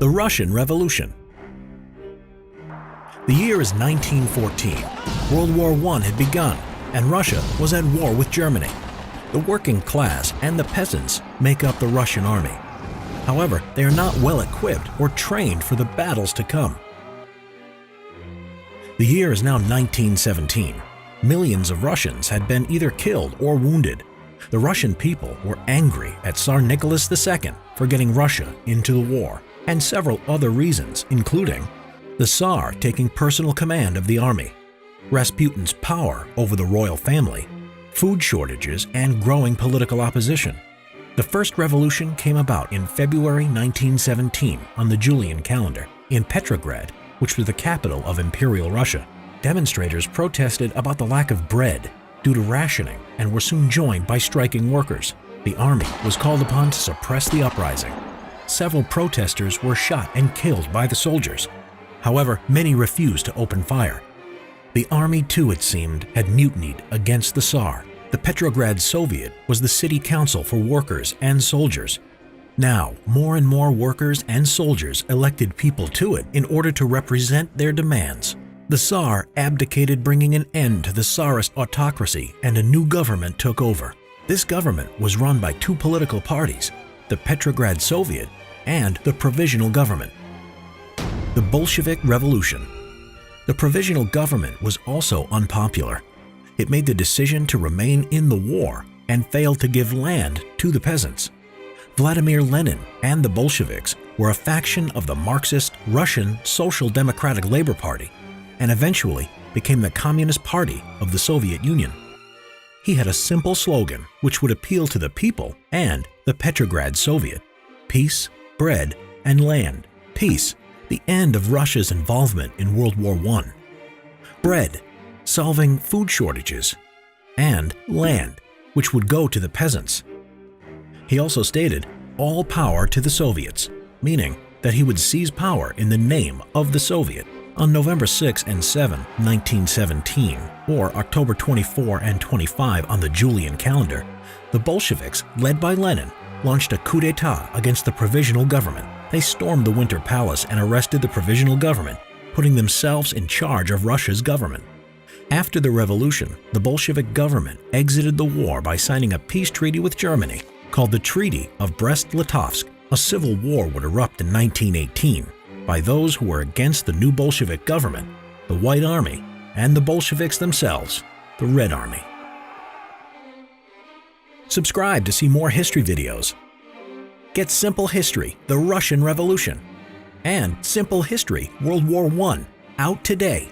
The Russian Revolution. The year is 1914. World War I had begun, and Russia was at war with Germany. The working class and the peasants make up the Russian army. However, they are not well equipped or trained for the battles to come. The year is now 1917. Millions of Russians had been either killed or wounded. The Russian people were angry at Tsar Nicholas II for getting Russia into the war, and several other reasons, including the Tsar taking personal command of the army, Rasputin's power over the royal family, food shortages, and growing political opposition. The first revolution came about in February 1917 on the Julian calendar in Petrograd, which was the capital of Imperial Russia. Demonstrators protested about the lack of bread due to rationing and were soon joined by striking workers. The army was called upon to suppress the uprising. Several protesters were shot and killed by the soldiers. However, many refused to open fire. The army, too, it seemed, had mutinied against the Tsar. The Petrograd Soviet was the city council for workers and soldiers. Now, more and more workers and soldiers elected people to it in order to represent their demands. The Tsar abdicated, bringing an end to the Tsarist autocracy, and a new government took over. This government was run by two political parties, the Petrograd Soviet and the Provisional Government. The Bolshevik Revolution. The Provisional Government was also unpopular. It made the decision to remain in the war and failed to give land to the peasants. Vladimir Lenin and the Bolsheviks were a faction of the Marxist Russian Social Democratic Labor Party and eventually became the Communist Party of the Soviet Union. He had a simple slogan which would appeal to the people and the Petrograd Soviet: peace, bread, and land. Peace, the end of Russia's involvement in World War I. Bread, solving food shortages. And land, which would go to the peasants. He also stated all power to the Soviets, meaning that he would seize power in the name of the Soviet. On November 6 and 7, 1917, or October 24 and 25 on the Julian calendar, the Bolsheviks, led by Lenin, launched a coup d'etat against the Provisional Government. They stormed the Winter Palace and arrested the Provisional Government, putting themselves in charge of Russia's government. After the revolution, the Bolshevik government exited the war by signing a peace treaty with Germany called the Treaty of Brest-Litovsk. A civil war would erupt in 1918 by those who were against the new Bolshevik government, the White Army, and the Bolsheviks themselves, the Red Army. Subscribe to see more history videos. Get Simple History, The Russian Revolution, and Simple History, World War I, out today.